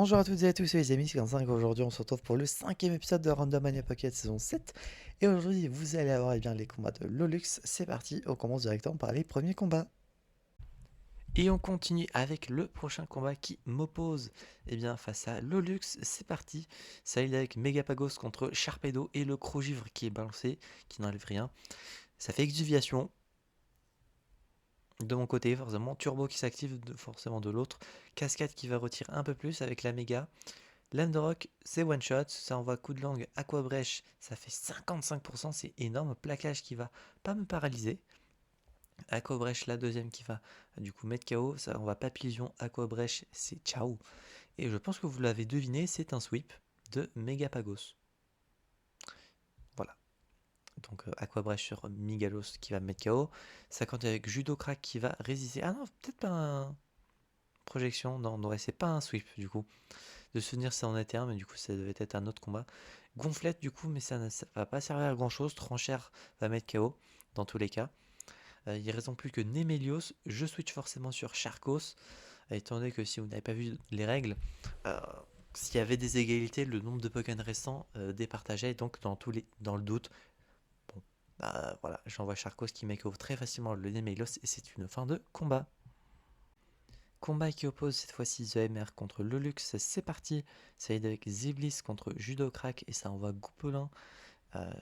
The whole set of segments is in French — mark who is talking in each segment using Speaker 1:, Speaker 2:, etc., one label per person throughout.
Speaker 1: Bonjour à toutes et à tous, c'est les amis, c'est 55. Aujourd'hui, on se retrouve pour le cinquième épisode de Random Mania Pocket saison 7. Et aujourd'hui, vous allez avoir les combats de Lolux. C'est parti, on commence directement par les premiers combats. Et on continue avec le prochain combat qui m'oppose face à Lolux. C'est parti, ça il est avec Megapagos contre Sharpedo et le Crogivre qui est balancé, qui n'enlève rien. Ça fait exuviation de mon côté, forcément. Turbo qui s'active forcément de l'autre. Cascade qui va retirer un peu plus avec la méga. Landrock, c'est one shot, ça envoie coup de langue, Aquabrèche, ça fait 55%, c'est énorme. Plaquage qui va pas me paralyser. Aquabrèche, la deuxième qui va du coup mettre KO, ça envoie Papillon, Aquabrèche, c'est ciao. Et je pense que vous l'avez deviné, c'est un sweep de Megapagos. Voilà. Donc Aquabrèche sur Migalos qui va mettre KO. Ça continue avec Judo Crack qui va résister. Ah non, peut-être pas un projection, non, ouais, c'est pas un sweep du coup. De souvenir ça en était un, mais du coup ça devait être un autre combat. Gonflette du coup, mais ça ne va pas servir à grand chose. Tranchère va mettre KO dans tous les cas. Il ne reste plus que Nemelios. Je switch forcément sur Charcos, étant donné que si vous n'avez pas vu les règles, euh, s'il y avait des égalités, le nombre de Pokémon restants départageait. Donc dans le doute, bon, voilà, j'envoie Charcos qui met KO très facilement le Nemelios et c'est une fin de combat. Combat qui oppose cette fois-ci The MR contre Lolux, c'est parti. Ça aide avec Ziblis contre Judocrack et ça envoie Goupelin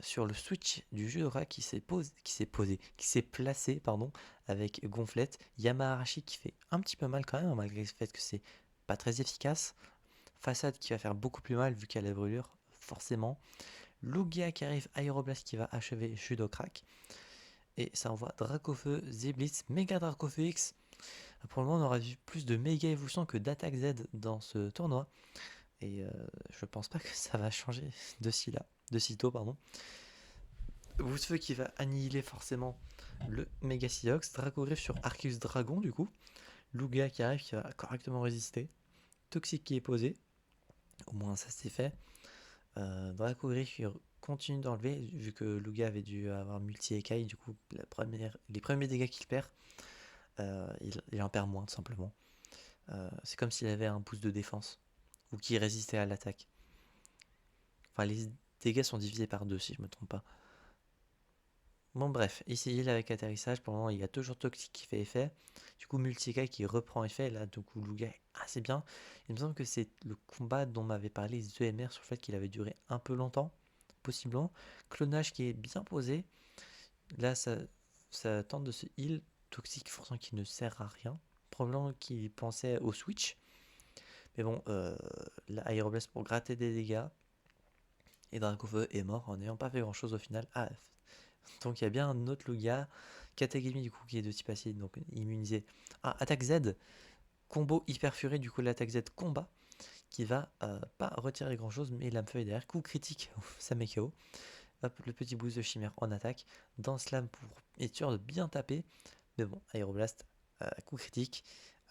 Speaker 1: sur le switch du Judocrack qui s'est placé avec Gonflette. Yamaharashi qui fait un petit peu mal quand même, malgré le fait que c'est pas très efficace. Façade qui va faire beaucoup plus mal vu qu'il y a la brûlure, forcément. Lugia qui arrive, Aéroblast qui va achever Judocrack. Et ça envoie Dracofeu, Ziblis, Mega Dracofeu X. Pour le moment, on aura vu plus de méga évolution que d'attaque Z dans ce tournoi. Et je pense pas que ça va changer de sitôt, pardon. Woodfeu qui va annihiler forcément le Mega Seahawks. Dracogriffe sur Arceus Dragon, du coup. Lugia qui arrive, qui va correctement résister. Toxic qui est posé. Au moins, ça c'est fait. Dracogriffe qui continue d'enlever, vu que Lugia avait dû avoir multi-écaille. Du coup, les premiers dégâts qu'il perd, il en perd moins, tout simplement. C'est comme s'il avait un boost de défense ou qui résistait à l'attaque. Enfin, les dégâts sont divisés par deux si je me trompe pas. Bon bref, ici il avec atterrissage, pour le moment il y a toujours Toxic qui fait effet. Du coup Multikai qui reprend effet, là du coup Lugia est assez bien. Il me semble que c'est le combat dont m'avait parlé ZMR sur le fait qu'il avait duré un peu longtemps, possiblement. Clonage qui est bien posé. Là ça tente de se heal. Toxic forcément qui ne sert à rien. Probablement qu'il pensait au switch. Mais bon, la Aeroblast pour gratter des dégâts. Et Dracofeu est mort en n'ayant pas fait grand chose au final. Ah, donc il y a bien un autre Lugia. Katagami du coup qui est de type acide, donc immunisé. Ah, attaque Z, combo hyper furé, du coup l'attaque Z combat, qui va pas retirer grand chose, mais lame feuille derrière. Coup critique, ça met KO. Hop, le petit boost de chimère en attaque. Dans slam pour être sûr de bien taper. Mais bon, Aéroblast, coup critique.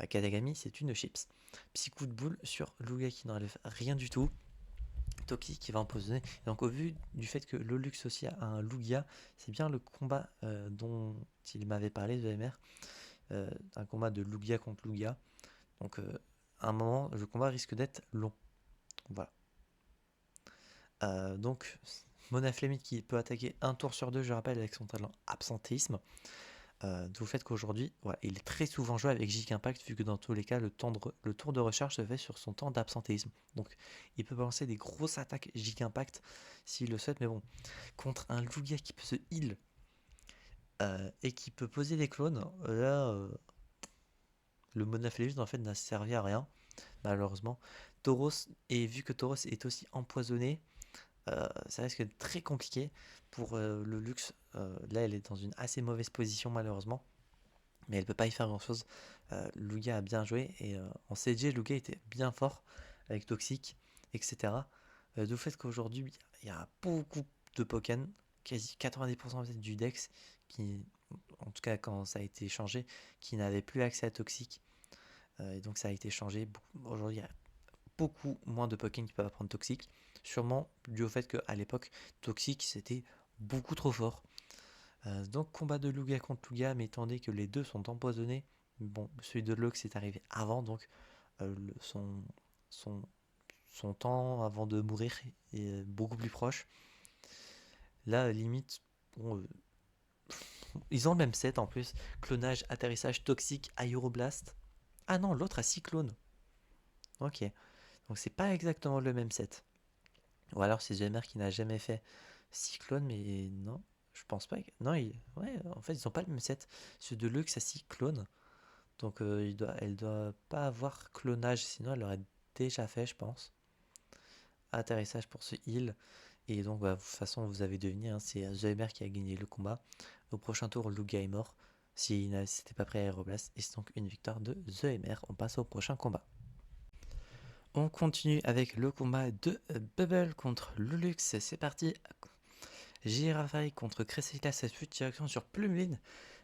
Speaker 1: Katagami, c'est une chips. Psy coup de boule sur Lugia qui n'enlève rien du tout. Toxic qui va empoisonner. Donc au vu du fait que Lolux aussi a un Lugia, c'est bien le combat dont il m'avait parlé de MR, un combat de Lugia contre Lugia. Donc à un moment, le combat risque d'être long. Voilà. Donc Mona Fleming qui peut attaquer un tour sur deux, je rappelle, avec son talent absentéisme. D'où le fait qu'aujourd'hui, ouais, il est très souvent joué avec Giga Impact, vu que dans tous les cas, le tour de recharge se fait sur son temps d'absentéisme. Donc, il peut balancer des grosses attaques Giga Impact s'il le souhaite, mais bon, contre un Lugia qui peut se heal et qui peut poser des clones, là, le Monafléus en fait n'a servi à rien, malheureusement. Tauros, et vu que Tauros est aussi empoisonné, ça risque d'être très compliqué pour le Luxe. Là, elle est dans une assez mauvaise position, malheureusement. Mais elle peut pas y faire grand chose. Lugia a bien joué et en CG, Lugia était bien fort avec Toxic, etc. D'où le fait qu'aujourd'hui, il y a beaucoup de Pokémon, quasi 90% peut-être du Dex, qui, en tout cas quand ça a été changé, qui n'avait plus accès à Toxic. Et donc ça a été changé. Aujourd'hui, il y a beaucoup moins de Pokémon qui peuvent apprendre Toxic. Sûrement dû au fait qu'à l'époque, Toxic c'était beaucoup trop fort. Donc combat de Lugia contre Lugia, mais étant donné que les deux sont empoisonnés, bon, celui de Lux est arrivé avant, donc son son temps avant de mourir est beaucoup plus proche. Là, limite, bon, ils ont le même set en plus. Clonage, atterrissage, toxique, aéroblast. Ah non, l'autre a cyclone. Ok, donc c'est pas exactement le même set. Ou alors c'est GMR qui n'a jamais fait cyclone, mais non, je pense pas. Non, ouais, en fait, ils ont pas le même set. Ce de luxe a cyclone. Donc elle doit pas avoir clonage, sinon elle l'aurait déjà fait, je pense. Atterrissage pour ce heal. Et donc, bah, de toute façon, vous avez deviné, hein, c'est Zoemer qui a gagné le combat. Au prochain tour, Lugia est mort. S'il n'était pas prêt à Aéroblast. Et c'est donc une victoire de Zoemer. On passe au prochain combat. On continue avec le combat de Bubble contre Lulux. C'est parti. Girafai contre Cressida, cette suite direction sur Plumeline.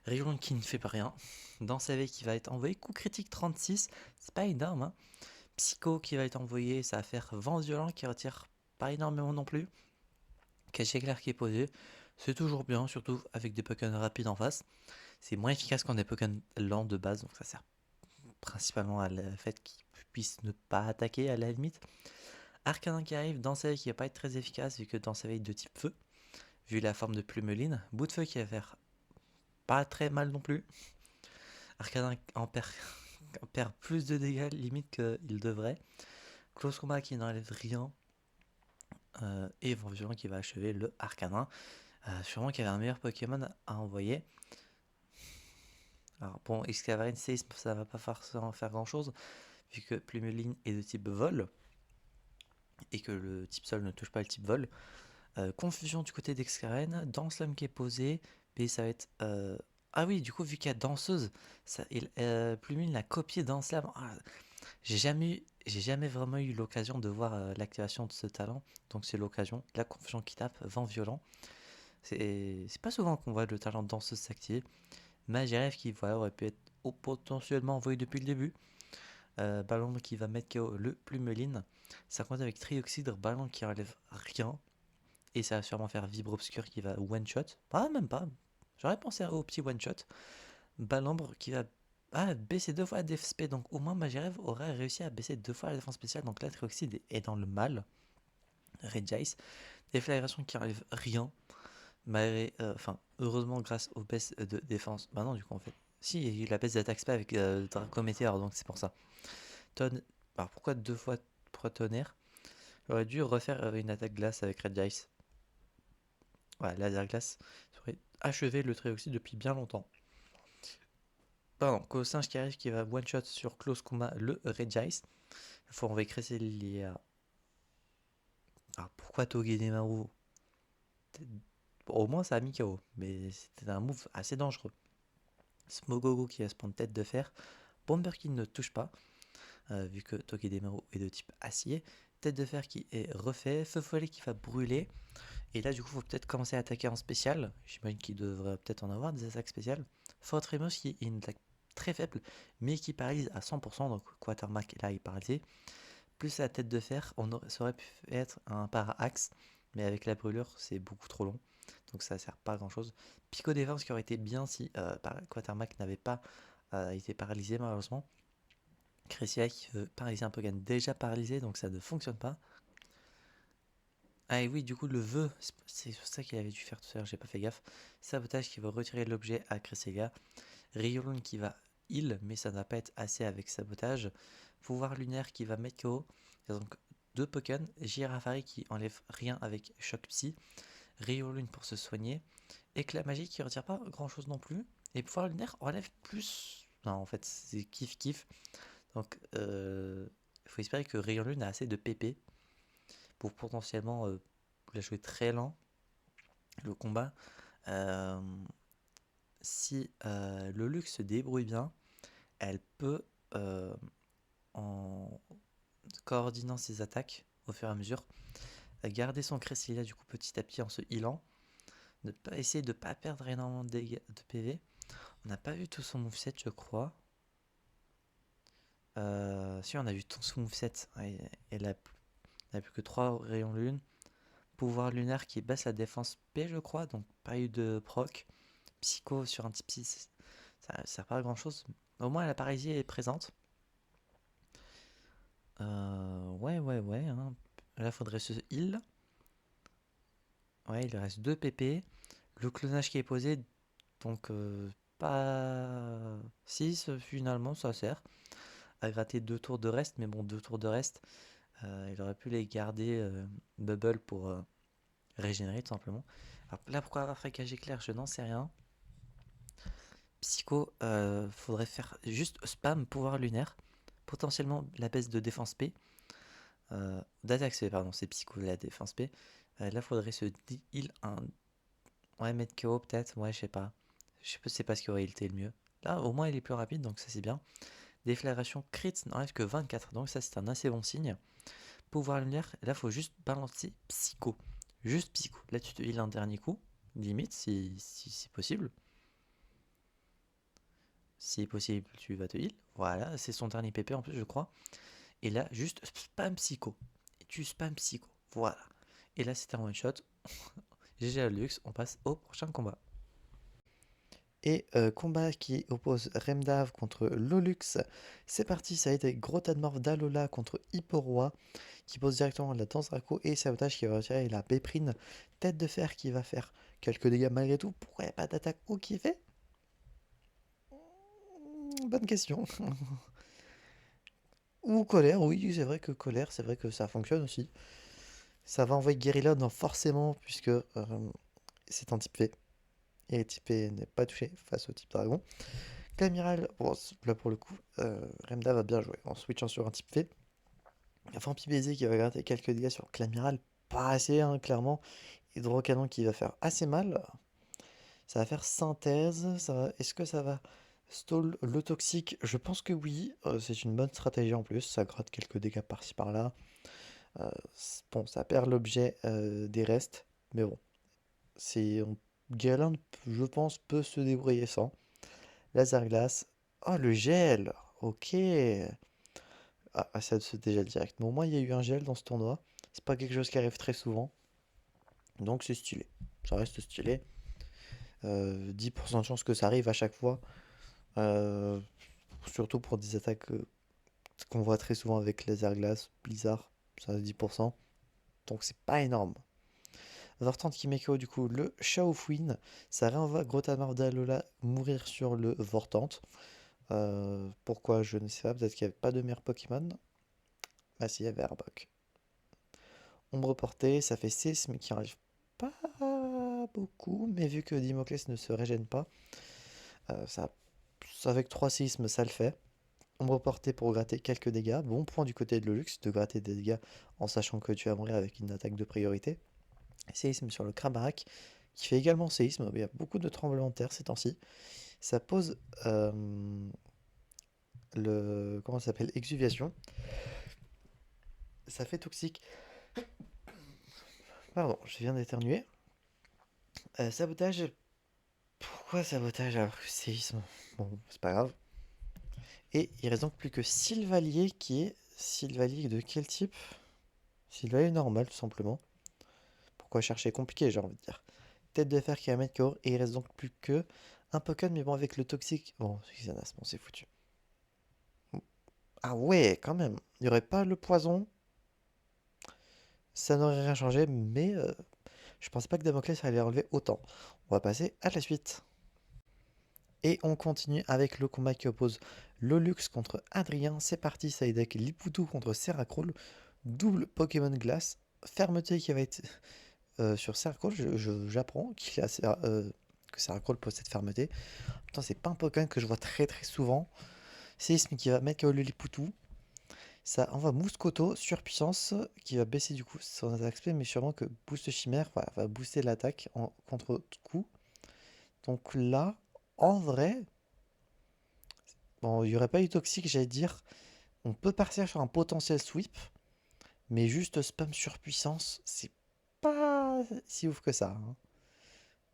Speaker 1: Rion qui ne fait pas rien. Dans sa vie qui va être envoyé. Coup critique 36. C'est pas énorme, hein. Psycho qui va être envoyé. Ça va faire Vent violent qui retire pas énormément non plus. Caché clair qui est posé. C'est toujours bien, surtout avec des Pokémon rapides en face. C'est moins efficace quand des Pokémon lents de base, donc ça sert principalement à le fait qu'ils puissent ne pas attaquer à la limite. Arcanin qui arrive, dans sa veille qui va pas être très efficace vu que dans sa veille de type feu, vu la forme de Plumeline. Bout de feu qui va faire pas très mal non plus. Arcanin en perd plus de dégâts limite qu'il devrait. Close combat qui n'enlève rien. Et Vent violent qui va achever le Arcanin. Sûrement qu'il y avait un meilleur Pokémon à envoyer. Alors bon, Excavarian Séisme, ça va pas forcément faire grand chose, vu que Plumeline est de type vol, et que le type sol ne touche pas le type vol. Confusion du côté d'Excavarian, Danslam qui est posé, mais ça va être... Ah oui, du coup, vu qu'il y a Danseuse, Plumeline a copié Danslam. Ah, j'ai jamais vraiment eu l'occasion de voir l'activation de ce talent, donc c'est l'occasion. La confusion qui tape, Vent violent. C'est pas souvent qu'on voit le talent de Danseuse s'activer. Magiref qui voilà, aurait pu être potentiellement envoyé depuis le début. Ballon qui va mettre KO le Plumeline. Ça compte avec Trioxydre, ballon qui enlève rien. Et ça va sûrement faire Vibre Obscur qui va one shot. Ah, même pas. J'aurais pensé au petit one shot. Balambre qui va baisser deux fois la def spé. Donc au moins Magiref aurait réussi à baisser deux fois la défense spéciale. Donc là, Trioxydre est dans le mal. Regice. Déflagration qui enlève rien. Malgré, heureusement grâce aux baisses de défense. Bah non, du coup, en fait. Si, il y a la baisse d'attaque spé avec Draco Météor, donc c'est pour ça. Tonne. Alors pourquoi deux fois tonnerre? J'aurais dû refaire une attaque glace avec Red Dice. Ouais, laser glace. Ça aurait achevé le Trioxyde depuis bien longtemps. Pardon, Cossinge qui arrive qui va one shot sur Close Combat le Red Dice. Il faut envoyer Cresselia. Alors pourquoi Togedemaru? Bon, au moins ça a mis KO, mais c'était un move assez dangereux. Smogogo qui va se prendre tête de fer. Bomber qui ne touche pas, vu que Togedemaru est de type acier. Tête de fer qui est refait. Feu follet qui va brûler. Et là, du coup, il faut peut-être commencer à attaquer en spécial. J'imagine qu'il devrait peut-être en avoir des attaques spéciales. Fortremos qui est une attaque très faible, mais qui paralyse à 100%. Donc, Quatermack, là, il est paralysé. Plus la tête de fer, ça aurait pu être un para-axe. Mais avec la brûlure, c'est beaucoup trop long. Donc, ça ne sert pas à grand-chose. Pico défense qui aurait été bien si Quatermack n'avait pas été paralysé, malheureusement. Cressia qui veut paralyser un Pokémon déjà paralysé, donc ça ne fonctionne pas. Ah et oui, du coup, le vœu, c'est sur ça qu'il avait dû faire tout à l'heure, j'ai pas fait gaffe. Sabotage qui va retirer l'objet à Cresselia. Riolon qui va heal, mais ça ne va pas être assez avec sabotage. Pouvoir lunaire qui va mettre KO. Donc deux Pokémon. Girafari qui enlève rien avec Choc Psy. Riolon pour se soigner. Éclat magique qui retire pas grand chose non plus. Et pouvoir lunaire enlève plus. Non, en fait, c'est kiff kiff. Donc, il faut espérer que Riolon a assez de PP pour potentiellement la jouer très lent, le combat. Euh, si le luxe se débrouille bien, elle peut, en coordonnant ses attaques au fur et à mesure, garder son Cresselia du coup petit à petit en se healant, ne pas essayer de ne pas perdre énormément de dégâts de PV. On n'a pas vu tout son moveset, je crois. Si, on a vu tout son moveset. Elle a plus que 3 rayons lune. Pouvoir lunaire qui baisse la défense P, je crois, donc pas eu de proc. Psycho sur un type 6, ça sert pas à grand chose. Au moins la paralysie est présente. Ouais, hein. Là, faudrait se heal. Ouais, il reste 2 PP. Le clonage qui est posé, donc pas 6 finalement, ça sert à gratter 2 tours de reste. Mais bon, 2 tours de reste, il aurait pu les garder bubble pour régénérer tout simplement. Alors là, pourquoi avoir fait KG clair, je n'en sais rien. Psycho, faudrait faire juste spam pouvoir lunaire. Potentiellement la baisse de défense P. D'attaque C, pardon, c'est Psycho la défense P. Là, faudrait se heal un. Ouais, mettre KO peut-être, ouais, je sais pas. Je sais pas, c'est pas ce qui aurait été le mieux. Là, au moins, il est plus rapide, donc ça c'est bien. Déflagration crit n'enlève que 24, donc ça c'est un assez bon signe. Pouvoir lunaire, là, faut juste balancer Psycho. Juste Psycho. Là, tu te heal un dernier coup, limite, si possible. Si possible, tu vas te heal. Voilà, c'est son dernier PP en plus, je crois. Et là, juste spam Psycho. Et tu spam Psycho. Voilà. Et là, c'était un one shot. GG à Lux, on passe au prochain combat. Et combat qui oppose Remdav contre Lolux. C'est parti, ça a été gros tas de morph d'Alola contre Hipporoi qui pose directement la danse Draco et Sabotage qui va retirer la Péprine. Tête de fer qui va faire quelques dégâts malgré tout. Pourquoi il n'y a pas d'attaque ou qui fait Bonne question. Ou colère, oui, c'est vrai que colère, c'est vrai que ça fonctionne aussi. Ça va envoyer Guerrilla, non forcément, puisque c'est un type V. Et le type V n'est pas touché face au type dragon. L'amiral, bon, là pour le coup, Remda va bien jouer en switchant sur un type V. Vampi baiser qui va gratter quelques dégâts sur Clamiral, pas assez, hein, clairement. Hydrocanon qui va faire assez mal. Ça va faire synthèse. Est-ce que ça va stall le toxique? Je pense que oui. C'est une bonne stratégie en plus. Ça gratte quelques dégâts par-ci par-là. Bon, ça perd l'objet des restes. Mais bon, c'est Galen, je pense, peut se débrouiller sans. Laser glace. Oh, le gel. Ok. Ça se dégèle direct. Mais au moins, il y a eu un gel dans ce tournoi. C'est pas quelque chose qui arrive très souvent. Donc, c'est stylé. Ça reste stylé. 10% de chance que ça arrive à chaque fois. Euh, Surtout pour des attaques qu'on voit très souvent avec laser glace, blizzard. Ça a 10%. Donc, c'est pas énorme. Vortant qui Kimeko, du coup, le Shaofwin. Ça réenvoie Grotamar d'Alola mourir sur le Vortant. Pourquoi je ne sais pas. Peut-être qu'il n'y avait pas de meilleur Pokémon. Ah si, il y avait Arbok. Ombre portée, ça fait séisme qui enlève pas beaucoup, mais vu que Dimoclès ne se régène pas, ça, avec 3 séismes, ça le fait. Ombre portée pour gratter quelques dégâts. Bon point du côté de Lolux de gratter des dégâts en sachant que tu vas mourir avec une attaque de priorité. Séisme sur le Krabarak, qui fait également séisme. Il y a beaucoup de tremblements de terre ces temps-ci. Ça pose le. Comment ça s'appelle? Exuviation. Ça fait toxique. Pardon, je viens d'éternuer. Sabotage. Pourquoi sabotage alors que séisme? Bon, c'est pas grave. Et il reste donc plus que Sylvalier qui est. Sylvalier de quel type? Sylvalier normal, tout simplement. Pourquoi chercher compliqué, j'ai envie de dire. Tête de fer qui va mettre KO. Et il reste donc plus que un Pokémon, mais bon, avec le toxique. Bon, Xanas, bon, c'est foutu. Ah ouais, quand même. Il n'y aurait pas le poison. Ça n'aurait rien changé, mais je pensais pas que Damoclès allait enlever autant. On va passer à la suite. Et on continue avec le combat qui oppose Lolux contre Adrien. C'est parti, ça est avec Liputu contre Seracroll. Double Pokémon Glace. Fermeté qui va être sur Seracroll. J'apprends que Seracroll possède fermeté. Putain, c'est pas un Pokémon que je vois très très souvent. Séisme qui va mettre KO le Liputu. Ça envoie Mouscoto, surpuissance, qui va baisser du coup son attaque spé, mais sûrement que Boost Chimère va booster l'attaque en contre-coup. Donc là, en vrai, bon, il n'y aurait pas eu toxique, j'allais dire. On peut partir sur un potentiel sweep, mais juste spam surpuissance, c'est pas si ouf que ça, hein.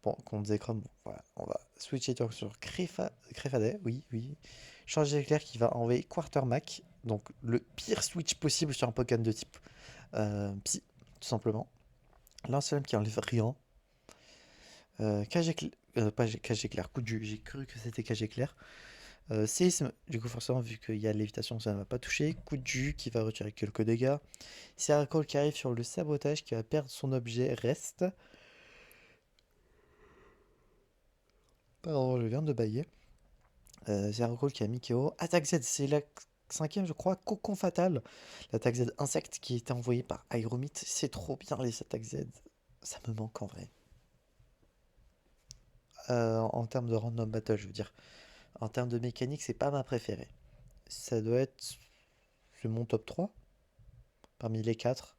Speaker 1: Bon, contre Zekrom, bon, voilà, on va switcher donc sur Créfadet, oui, oui. Changer d'éclair qui va envoyer Quartermac, donc le pire switch possible sur un Pokémon de type Psy, tout simplement. Lance-flamme qui enlève rien. Cage éclair, pas cage éclair, coup de jus, j'ai cru que c'était cage éclair. Séisme, du coup forcément vu qu'il y a lévitation ça ne va pas toucher. Coup de jus qui va retirer quelques dégâts. Céracol qui arrive sur le sabotage qui va perdre son objet reste. Pardon, je viens de bailler. Céracol qui a mis KO. Attaque Z, c'est la cinquième je crois, Cocon Fatal. L'attaque Z insecte qui a été envoyée par Aeromite. C'est trop bien les attaques Z. Ça me manque en vrai. En termes de random battle je veux dire. En termes de mécanique c'est pas ma préférée. Ça doit être mon top 3 parmi les 4.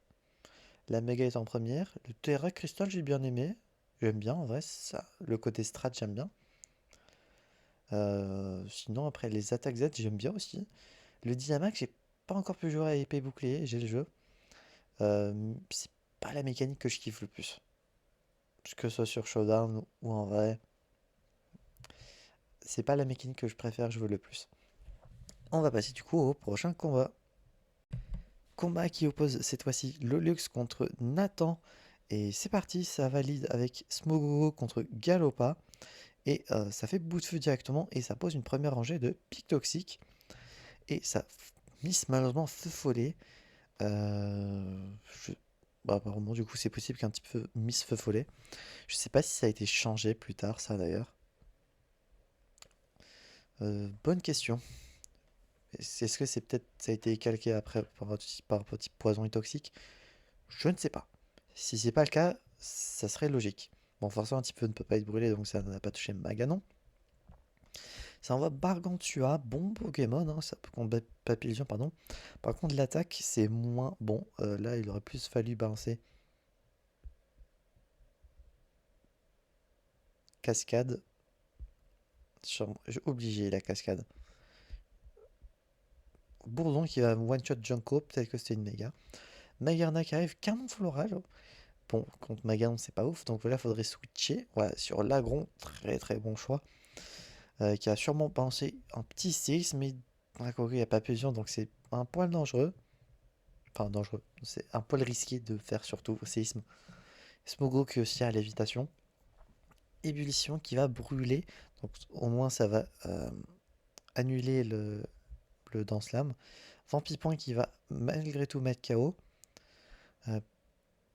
Speaker 1: La Mega est en première. Le Terra Crystal, j'ai bien aimé. J'aime bien, en vrai, ça. Le côté strat, j'aime bien. Sinon, après, les attaques Z, j'aime bien aussi. Le Dynamax, j'ai pas encore pu jouer à épée bouclier, j'ai le jeu. C'est pas la mécanique que je kiffe le plus. Que ce soit sur Showdown ou en vrai, c'est pas la mécanique que je préfère jouer le plus. On va passer du coup au prochain combat. Combat qui oppose cette fois-ci Lolux contre Nathan. Et c'est parti, ça valide avec Smogogo contre Galopa. Et ça fait bout de feu directement et ça pose une première rangée de pics toxiques. Et ça miss malheureusement feu follet. Euh, je- Bah, apparemment du coup c'est possible qu'un petit peu miss feu follet. Je sais pas si ça a été changé plus tard ça d'ailleurs. Bonne question. Est-ce que c'est peut-être ça a été calqué après par petit poison et toxique? Je ne sais pas. Si c'est pas le cas, ça serait logique. Bon, forcément un petit peu ne peut pas être brûlé donc ça n'a pas touché Maganon. Ça envoie Bargantua, bon Pokémon, hein, ça peut combattre Papillion, pardon. Par contre, l'attaque, c'est moins bon. Là, il aurait plus fallu balancer Cascade. J'ai obligé la cascade. Bourdon qui va one-shot Junko, peut-être que c'était une méga. Magarna qui arrive, canon floral. Bon, contre Maganon, c'est pas ouf, donc voilà, faudrait switcher. Voilà, sur l'agron, très très bon choix. Qui a sûrement pensé un petit séisme, mais il n'y a pas Papillion, donc c'est un poil dangereux. Enfin, dangereux. C'est un poil risqué de faire surtout séisme. Smogo qui aussi a lévitation. Ébullition qui va brûler. Donc au moins ça va annuler le Danslam. Vampipoint qui va malgré tout mettre KO. Euh,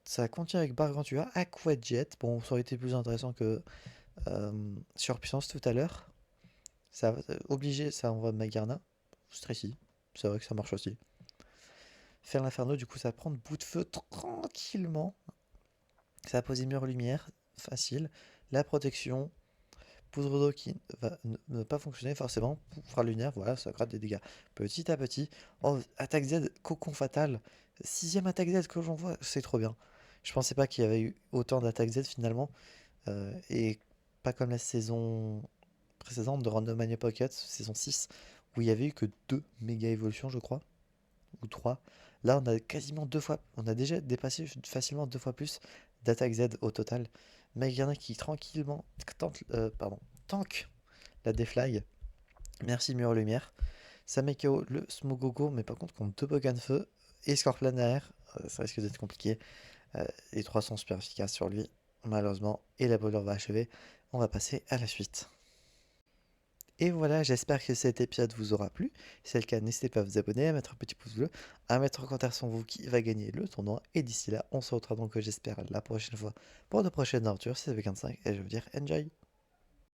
Speaker 1: Ça continue avec Bargantua. Aqua Jet. Bon, ça aurait été plus intéressant que Surpuissance tout à l'heure. Ça va obligé, ça envoie Magarna. Stressy. C'est vrai que ça marche aussi. Faire l'inferno, du coup ça va prendre bout de feu tranquillement. Ça va poser mur lumière. Facile. La protection. Poudre d'eau qui va ne pas fonctionner forcément. Poudre lunaire, voilà, ça gratte des dégâts petit à petit. Oh, attaque Z, cocon fatal. Sixième attaque Z que j'en vois, c'est trop bien. Je pensais pas qu'il y avait eu autant d'attaques Z finalement. Et pas comme la saison précédente de Random Mania Pocket, saison 6, où il y avait eu que deux méga évolutions, je crois, ou trois. Là, on a quasiment deux fois, on a déjà dépassé facilement deux fois plus d'attaques Z au total. Megarna qui tranquillement tank la déflag. Merci Mur Lumière. Ça met KO le Smogogo, mais par contre contre deux Bogan Feu et Scorpion derrière, ça risque d'être compliqué. Les trois sont super efficaces sur lui, malheureusement, et la brûlure va achever. On va passer à la suite. Et voilà, j'espère que cet épisode vous aura plu. Si c'est le cas, n'hésitez pas à vous abonner, à mettre un petit pouce bleu, à mettre en commentaire sur vous qui va gagner le tournoi. Et d'ici là, on se retrouvera donc, j'espère, la prochaine fois pour de prochaines aventures. C'est V25 et je veux dire enjoy!